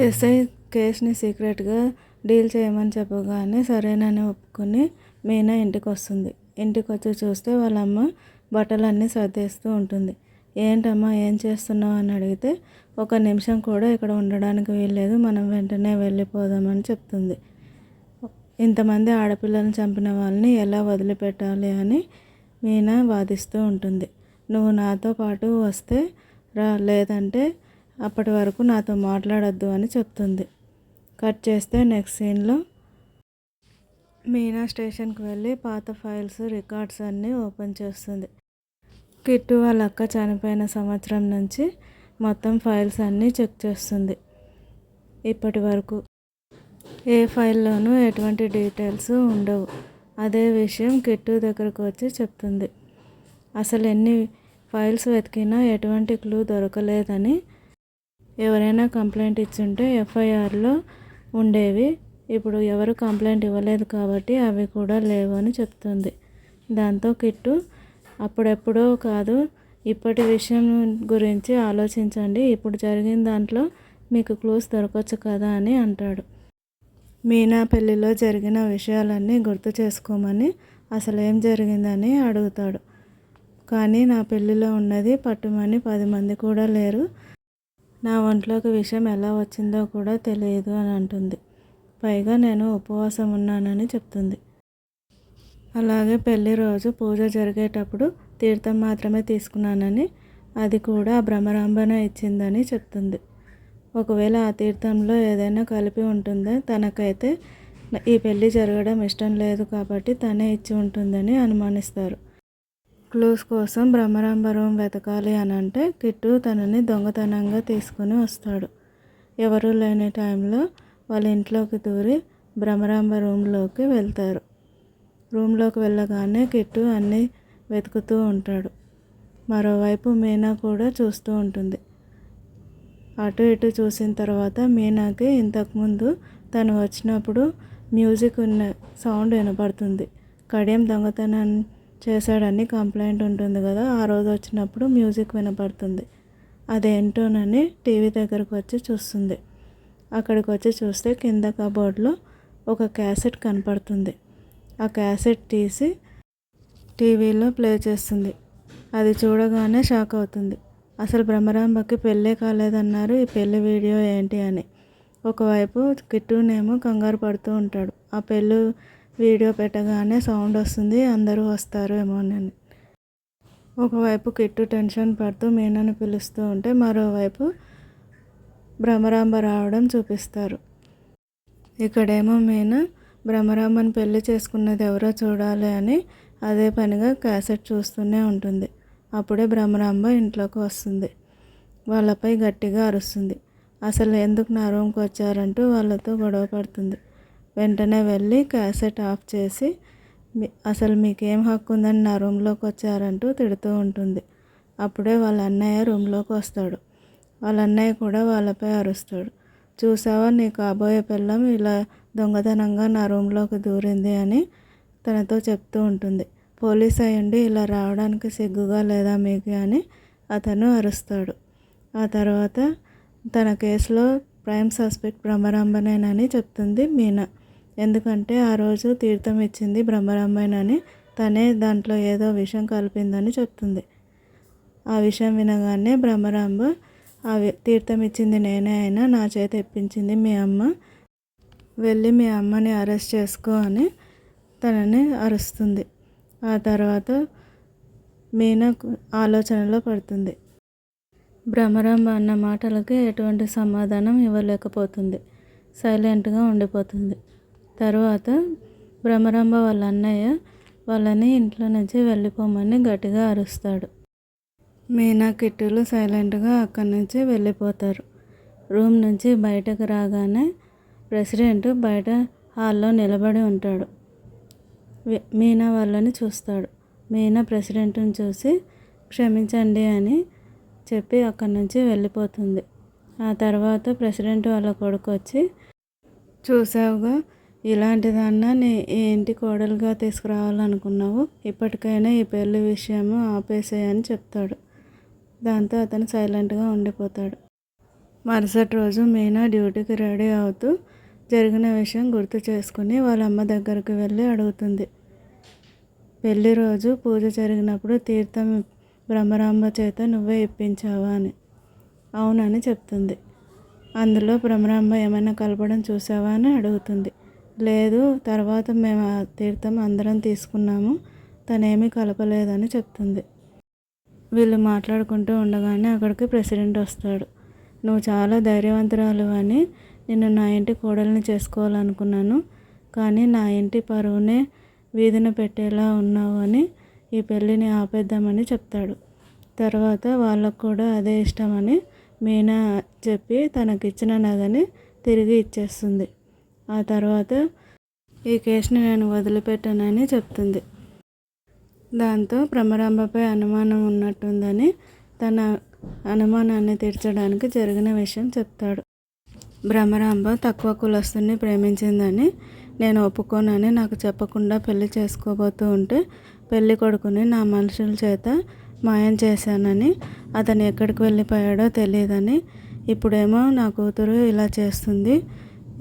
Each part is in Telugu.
ఎస్ఐ కేసుని సీక్రెట్గా డీల్ చేయమని చెప్పగానే సరేనని ఒప్పుకొని మీనా ఇంటికి వస్తుంది. ఇంటికి వచ్చి చూస్తే వాళ్ళ అమ్మ బట్టలన్నీ సర్దేస్తూ ఉంటుంది. ఏంటమ్మా ఏం చేస్తున్నావు అని అడిగితే, 1 నిమిషం కూడా ఇక్కడ ఉండడానికి వీల్లేదు, మనం వెంటనే వెళ్ళిపోదామని చెప్తుంది. ఇంతమంది ఆడపిల్లలను చంపిన వాళ్ళని ఎలా వదిలిపెట్టాలి అని మీనా వాదిస్తూ ఉంటుంది. నువ్వు నాతో పాటు వస్తే రా, లేదంటే అప్పటి వరకు నాతో మాట్లాడొద్దు అని చెప్తుంది. కట్ చేస్తే నెక్స్ట్ సీన్లో మీనా స్టేషన్కి వెళ్ళి పాత ఫైల్స్ రికార్డ్స్ అన్నీ ఓపెన్ చేస్తుంది. కిట్టు వాళ్ళ అక్క చనిపోయిన సంవత్సరం నుంచి మొత్తం ఫైల్స్ అన్నీ చెక్ చేస్తుంది. ఇప్పటి వరకు ఏ ఫైల్లోనూ ఎటువంటి డీటెయిల్స్ ఉండవు. అదే విషయం కిట్టు దగ్గరకు వచ్చి చెప్తుంది. అసలు ఎన్ని ఫైల్స్ వెతికినా ఎటువంటి క్లూ దొరకలేదని, ఎవరైనా కంప్లైంట్ ఇచ్చుంటే ఎఫ్ఐఆర్లో ఉండేవి, ఇప్పుడు ఎవరు కంప్లైంట్ ఇవ్వలేదు కాబట్టి అవి కూడా లేవు అని చెప్తుంది. దాంతో కిట్టు, అప్పుడెప్పుడో కాదు, ఇప్పటి విషయం గురించి ఆలోచించండి, ఇప్పుడు జరిగిన దాంట్లో మీకు క్లూస్ దొరకవచ్చు కదా అని అంటాడు. మీనా పెళ్లిలో జరిగిన విషయాలన్నీ గుర్తు చేసుకోమని, అసలు ఏం జరిగిందని అడుగుతాడు. కానీ నా పెళ్లిలో ఉన్నది పట్టుమని 10 మంది కూడా లేరు, నా ఒంట్లోకి విషయం ఎలా వచ్చిందో కూడా తెలియదు అని అంటుంది. పైగా నేను ఉపవాసం ఉన్నానని చెప్తుంది. అలాగే పెళ్లి రోజు పూజ జరిగేటప్పుడు తీర్థం మాత్రమే తీసుకున్నానని, అది కూడా భ్రమరాంబనే ఇచ్చిందని చెప్తుంది. ఒకవేళ ఆ తీర్థంలో ఏదైనా కలిపి ఉంటుందో, తనకైతే ఈ పెళ్లి జరగడం ఇష్టం లేదు కాబట్టి తనే ఇచ్చి ఉంటుందని అనుమానిస్తారు. క్లూస్ కోసం భ్రమరాంబ రూమ్ వెతకాలి అని అంటే కిట్టు తనని దొంగతనంగా తీసుకుని వస్తాడు. ఎవరూ లేని టైంలో వాళ్ళ ఇంట్లోకి దూరి భ్రమరాంబ రూమ్లోకి వెళ్తారు. రూమ్లోకి వెళ్ళగానే కిట్టు అన్నీ వెతుకుతూ ఉంటాడు. మరోవైపు మీనా కూడా చూస్తూ ఉంటుంది. అటు ఇటు చూసిన తర్వాత మీనాకి ఇంతకుముందు తను వచ్చినప్పుడు మ్యూజిక్ ఉన్న సౌండ్ వినపడుతుంది. కడియం దొంగతనం చేశాడని కంప్లైంట్ ఉంటుంది కదా, ఆ రోజు వచ్చినప్పుడు మ్యూజిక్ వినపడుతుంది. అదేంటోనని టీవీ దగ్గరకు వచ్చి చూస్తుంది. అక్కడికి వచ్చి చూస్తే కింద కబోర్డ్లో ఒక క్యాసెట్ కనపడుతుంది. ఆ క్యాసెట్ తీసి టీవీలో ప్లే చేస్తుంది. అది చూడగానే షాక్ అవుతుంది. అసలు భ్రమరాంబకి పెళ్ళే కాలేదన్నారు, ఈ పెళ్లి వీడియో ఏంటి అని. ఒకవైపు కిట్టునేమో కంగారు పడుతూ ఉంటాడు. ఆ పెళ్ళి వీడియో పెట్టగానే సౌండ్ వస్తుంది, అందరూ వస్తారు ఏమోనని. ఒకవైపు కిట్టు టెన్షన్ పడుతూ మీనాను పిలుస్తూ ఉంటే, మరోవైపు భ్రమరాంబ రావడం చూపిస్తారు. ఇక్కడేమో మీనా భ్రమరాంబని పెళ్లి చేసుకున్నది ఎవరో చూడాలి అని అదే పనిగా క్యాసెట్ చూస్తూనే ఉంటుంది. అప్పుడే భ్రమరాంబ ఇంట్లోకి వస్తుంది. వాళ్ళపై గట్టిగా అరుస్తుంది. అసలు ఎందుకు నా రూమ్కి వచ్చారంటూ వాళ్ళతో గొడవ పడుతుంది. వెంటనే వెళ్ళి క్యాసెట్ ఆఫ్ చేసి, అసలు మీకేం హక్కు ఉందని నా రూమ్లోకి వచ్చారంటూ తిడుతూ ఉంటుంది. అప్పుడే వాళ్ళ అన్నయ్య రూమ్లోకి వస్తాడు. వాళ్ళ అన్నయ్య కూడా వాళ్ళపై అరుస్తాడు. చూసావా, నీ కాబోయే పెళ్ళం ఇలా దొంగతనంగా నా రూమ్లోకి దూరింది అని తనతో చెప్తూ ఉంటుంది. పోలీస్ అయ్యుండి ఇలా రావడానికి సిగ్గుగా లేదా మీకు అని అతను అరుస్తాడు. ఆ తర్వాత తన కేసులో ప్రైమ్ సస్పెక్ట్ భ్రమరాంబనేనని చెప్తుంది మీనా. ఎందుకంటే ఆ రోజు తీర్థం ఇచ్చింది భ్రమరాంబేనని, తనే దాంట్లో ఏదో విషం కలిపిందని చెప్తుంది. ఆ విషయం వినగానే భ్రమరాంబ, ఆ తీర్థం ఇచ్చింది నేనే అయినా నా చేత ఇప్పించింది మీ అమ్మ, వెళ్ళి మీ అమ్మని అరెస్ట్ చేసుకో అని తనని అరుస్తుంది. ఆ తర్వాత మీనా ఆలోచనలో పడుతుంది. భ్రమరాంబ అన్న మాటలకి ఎటువంటి సమాధానం ఇవ్వలేకపోతుంది. సైలెంట్గా ఉండిపోతుంది. తర్వాత భ్రమరాంబ వాళ్ళ అన్నయ్య వాళ్ళని ఇంట్లో నుంచి వెళ్ళిపోమని గట్టిగా అరుస్తాడు. మీనా కిట్టులు సైలెంట్గా అక్కడి నుంచి వెళ్ళిపోతారు. రూమ్ నుంచి బయటకు రాగానే ప్రెసిడెంట్ బయట హాల్లో నిలబడి ఉంటాడు. మీనా వాళ్ళని చూస్తాడు. మీనా ప్రెసిడెంట్ని చూసి క్షమించండి అని చెప్పి అక్కడి నుంచి వెళ్ళిపోతుంది. ఆ తర్వాత ప్రెసిడెంట్ వాళ్ళ కొడుకు వచ్చి, చూసావుగా, ఇలాంటి దాన్న నీ ఈ ఇంటి కోడలుగా తీసుకురావాలనుకున్నావు, ఇప్పటికైనా ఈ పెళ్లి విషయము ఆపేసేయని చెప్తాడు. దాంతో అతను సైలెంట్గా ఉండిపోతాడు. మరుసటి రోజు మీనా డ్యూటీకి రెడీ అవుతూ జరిగిన విషయం గుర్తు చేసుకుని వాళ్ళ అమ్మ దగ్గరికి వెళ్ళి అడుగుతుంది. పెళ్లి రోజు పూజ జరిగినప్పుడు తీర్థం భ్రమరాంబ చేత నువ్వే ఇప్పించావా అని. అవునని చెప్తుంది. అందులో భ్రమరాంబ ఏమైనా కలపడం చూసావా అని అడుగుతుంది. లేదు, తర్వాత మేము ఆ తీర్థం అందరం తీసుకున్నాము, తనేమీ కలపలేదని చెప్తుంది. వీళ్ళు మాట్లాడుకుంటూ ఉండగానే అక్కడికి ప్రెసిడెంట్ వస్తాడు. నువ్వు చాలా ధైర్యవంతురాలు అని నిన్ను నా ఇంటి కోడల్ని చేసుకోవాలనుకున్నాను, కానీ నా ఇంటి పరువునే వీధిన పెట్టేలా ఉన్నావు అని ఈ పెళ్ళిని ఆపేద్దామని చెప్తాడు. తర్వాత వాళ్ళకు కూడా అదే ఇష్టమని మీనా చెప్పి తనకిచ్చిన నగని తిరిగి ఇచ్చేస్తుంది. ఆ తర్వాత ఈ కేసుని నేను వదిలిపెట్టానని చెప్తుంది. దాంతో భ్రమరాంబపై అనుమానం ఉన్నట్టుందని తన అనుమానాన్ని తీర్చడానికి జరిగిన విషయం చెప్తాడు. భ్రమరాంబ తక్కువ కులస్తుని ప్రేమించిందని నేను ఒప్పుకోనని నాకు చెప్పకుండా పెళ్లి చేసుకోబోతూ ఉంటే పెళ్లి కొడుకుని నా మనుషుల చేత మాయం చేశానని, అతను ఎక్కడికి వెళ్ళిపోయాడో తెలియదని, ఇప్పుడేమో నా కూతురు ఇలా చేస్తుంది,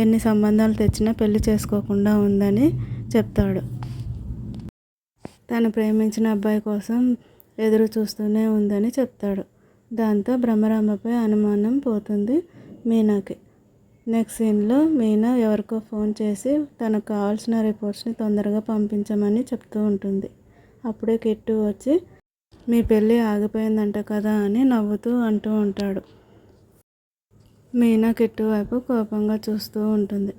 ఎన్ని సంబంధాలు తెచ్చినా పెళ్లి చేసుకోకుండా ఉందని చెప్తాడు. తను ప్రేమించిన అబ్బాయి కోసం ఎదురు చూస్తూనే ఉందని చెప్తాడు. దాంతో భ్రమరాంబపై అనుమానం పోతుంది మీనాకి. నెక్స్ట్ సీన్లో మీనా ఎవరికో ఫోన్ చేసి తనకు కావాల్సిన రిపోర్ట్స్ని తొందరగా పంపించమని చెప్తూ ఉంటుంది. అప్పుడే కిట్టు వచ్చి మీ పెళ్ళి ఆగిపోయిందంట కదా అని నవ్వుతూ అంటూ ఉంటాడు. మీనా కిట్టు వైపు కోపంగా చూస్తూ ఉంటుంది.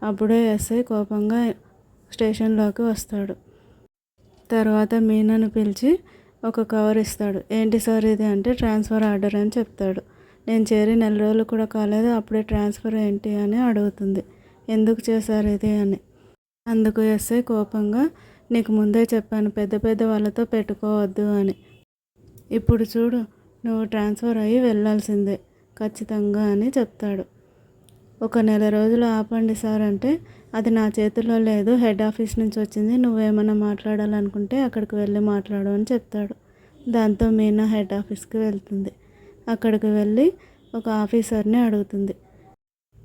అప్పుడే ఎస్ఐ కోపంగా స్టేషన్లోకి వస్తాడు. తర్వాత మీనాను పిలిచి ఒక కవర్ ఇస్తాడు. ఏంటి సార్ ఇది అంటే ట్రాన్స్ఫర్ ఆర్డర్ అని చెప్తాడు. నేను చేరి 4 రోజులు కూడా కాలేదు, అప్పుడే ట్రాన్స్ఫర్ ఏంటి అని అడుగుతుంది. ఎందుకు చేశారు ఇది అని. అందుకు ఎస్ఐ కోపంగా నీకు ముందే చెప్పాను పెద్ద పెద్ద వాళ్ళతో పెట్టుకోవద్దు అని. ఇప్పుడు చూడు, నువ్వు ట్రాన్స్ఫర్ అయ్యి వెళ్ళాల్సిందే ఖచ్చితంగా అని చెప్తాడు. ఒక 1 రోజులు ఆపండి సార్ అంటే అది నా చేతిలో లేదు, హెడ్ ఆఫీస్ నుంచి వచ్చింది, నువ్వేమైనా మాట్లాడాలనుకుంటే అక్కడికి వెళ్ళి మాట్లాడు అని చెప్తాడు. దాంతో మీనా హెడ్ ఆఫీస్కి వెళ్తుంది. అక్కడికి వెళ్ళి ఒక ఆఫీసర్ని అడుగుతుంది.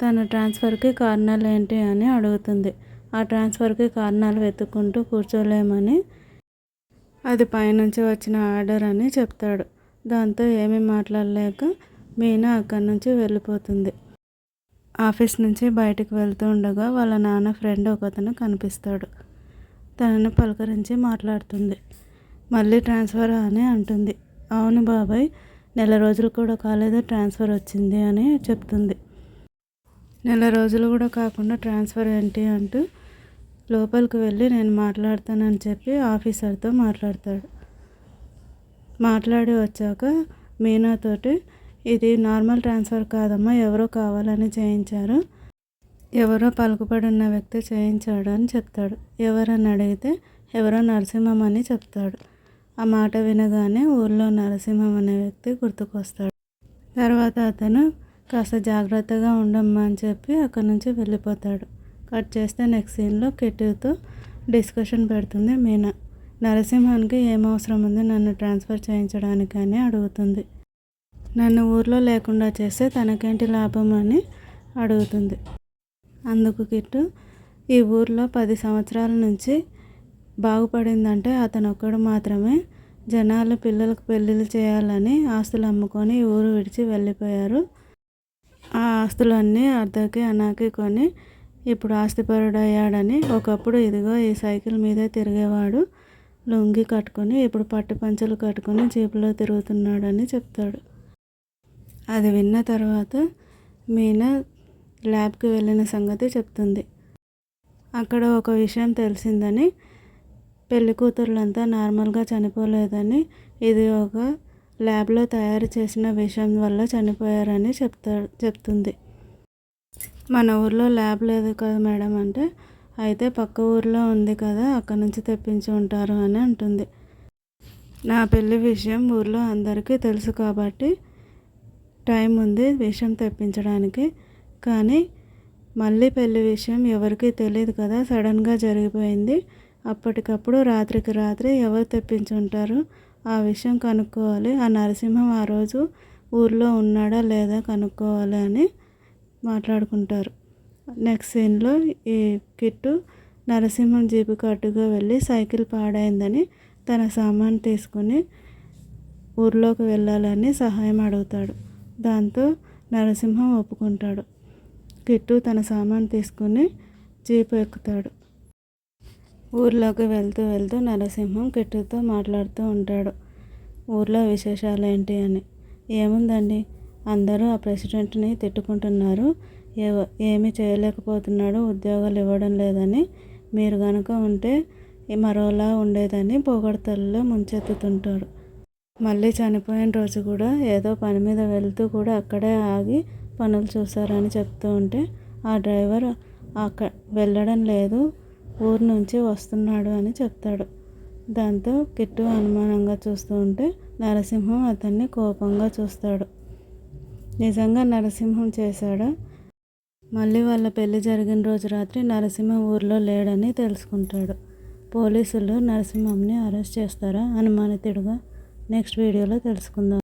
తన ట్రాన్స్ఫర్కి కారణాలు ఏంటి అని అడుగుతుంది. ఆ ట్రాన్స్ఫర్కి కారణాలు వెతుక్కుంటూ కూర్చోలేమని, అది పైనుంచి వచ్చిన ఆర్డర్ అని చెప్తాడు. దాంతో ఏమీ మాట్లాడలేక మీనా అక్కడి నుంచి వెళ్ళిపోతుంది. ఆఫీస్ నుంచి బయటికి వెళ్తూ ఉండగా వాళ్ళ నాన్న ఫ్రెండ్ ఒకతను కనిపిస్తాడు. తనని పలకరించి మాట్లాడుతుంది. మళ్ళీ ట్రాన్స్ఫర్ అని అంటుంది. అవును బాబాయ్, 1 రోజులు కూడా కాలేదు ట్రాన్స్ఫర్ వచ్చింది అని చెప్తుంది. 1 రోజులు కూడా కాకుండా ట్రాన్స్ఫర్ ఏంటి అంటూ లోపలికి వెళ్ళి నేను మాట్లాడతానని చెప్పి ఆఫీసర్తో మాట్లాడతాడు. మాట్లాడి వచ్చాక మీనాతోటి ఇది నార్మల్ ట్రాన్స్ఫర్ కాదమ్మా, ఎవరో కావాలని చేయించారు, ఎవరో పలుకుబడి ఉన్న వ్యక్తి చేయించాడు అని చెప్తాడు. ఎవరని అడిగితే ఎవరో నరసింహం అని చెప్తాడు. ఆ మాట వినగానే ఊళ్ళో నరసింహం అనే వ్యక్తి గుర్తుకొస్తాడు. తర్వాత అతను కాస్త జాగ్రత్తగా ఉండమ్మా అని చెప్పి అక్కడి నుంచి వెళ్ళిపోతాడు. కట్ చేస్తే నెక్స్ట్ సీన్లో కిట్టుతో డిస్కషన్ పెడుతుంది మీనా. నరసింహానికి ఏం అవసరం ఉంది నన్ను ట్రాన్స్ఫర్ చేయించడానికి అని అడుగుతుంది. నన్ను ఊర్లో లేకుండా చేస్తే తనకేంటి లాభం అని అడుగుతుంది. అందుకు కిట్టు ఈ ఊర్లో 10 సంవత్సరాల నుంచి బాగుపడిందంటే అతను ఒక్కడు మాత్రమే. జనాలు పిల్లలకు పెళ్ళిళ్ళు చేయాలని ఆస్తులు అమ్ముకొని ఊరు విడిచి వెళ్ళిపోయారు. ఆ ఆస్తులన్నీ అద్దెకి అనాకి కొని ఇప్పుడు ఆస్తిపరుడయ్యాడని. ఒకప్పుడు ఇదిగో ఈ సైకిల్ మీదే తిరిగేవాడు, లుంగి కట్టుకొని ఇప్పుడు పట్టు పంచలు కట్టుకొని జీపులో తిరుగుతున్నాడని చెప్తాడు. అది విన్న తర్వాత మీనా ల్యాబ్కి వెళ్ళిన సంగతి చెప్తుంది. అక్కడ ఒక విషయం తెలిసిందని, పెళ్లి కూతుర్లంతా నార్మల్గా చనిపోలేదని, ఇది ఒక ల్యాబ్లో తయారు చేసిన విషం వల్ల చనిపోయారని చెప్తుంది. మన ఊర్లో ల్యాబ్ లేదు కదా మేడం అంటే, అయితే పక్క ఊర్లో ఉంది కదా, అక్కడ నుంచి తెప్పించి ఉంటారు అని అంటుంది. నా పెళ్లి విషయం ఊర్లో అందరికీ తెలుసు కాబట్టి టైం ఉంది విషయం తెప్పించడానికి, కానీ మళ్ళీ పెళ్లి విషయం ఎవరికీ తెలియదు కదా, సడన్గా జరిగిపోయింది. అప్పటికప్పుడు రాత్రికి రాత్రి ఎవరు తెప్పించి ఉంటారు, ఆ విషయం కనుక్కోవాలి. ఆ నరసింహం ఆ రోజు ఊర్లో ఉన్నాడా లేదా కనుక్కోవాలి అని మాట్లాడుకుంటారు. నెక్స్ట్ సీన్లో ఈ కిట్టు నరసింహం జీపుకి అడ్డుగా వెళ్ళి సైకిల్ పాడైందని తన సామాన్ తీసుకుని ఊర్లోకి వెళ్ళాలని సహాయం అడుగుతాడు. దాంతో నరసింహం ఒప్పుకుంటాడు. కిట్టు తన సామాన్ తీసుకుని జీపు ఎక్కుతాడు. ఊర్లోకి వెళ్తూ వెళ్తూ నరసింహం కిట్టుతో మాట్లాడుతూ ఉంటాడు. ఊర్లో విశేషాలు ఏంటి అని. ఏముందండి, అందరూ ఆ ప్రెసిడెంట్ని తిట్టుకుంటున్నారు. ఏమీ చేయలేకపోతున్నాడు, ఉద్యోగాలు ఇవ్వడం లేదని. మీరు గనుక ఉంటే మరోలా ఉండేదని పొగడ్తల్లో ముంచెత్తుతుంటాడు. మళ్ళీ చనిపోయిన రోజు కూడా ఏదో పని మీద వెళ్తూ కూడా అక్కడే ఆగి పనులు చూశారని చెప్తూ ఉంటే ఆ డ్రైవర్ వెళ్ళడం లేదు, ఊరు నుంచి వస్తున్నాడు అని చెప్తాడు. దాంతో కిట్టు అనుమానంగా చూస్తూ ఉంటే నరసింహం అతన్ని కోపంగా చూస్తాడు. నిజంగా నరసింహం చేశాడా? మళ్ళీ వాళ్ళ పెళ్లి జరిగిన రోజు రాత్రి నరసింహం ఊర్లో లేడని తెలుసుకుంటాడు. పోలీసులు నరసింహంని అరెస్ట్ చేస్తారా అనుమానితుడిగా? నెక్స్ట్ వీడియోలో తెలుసుకుందాం.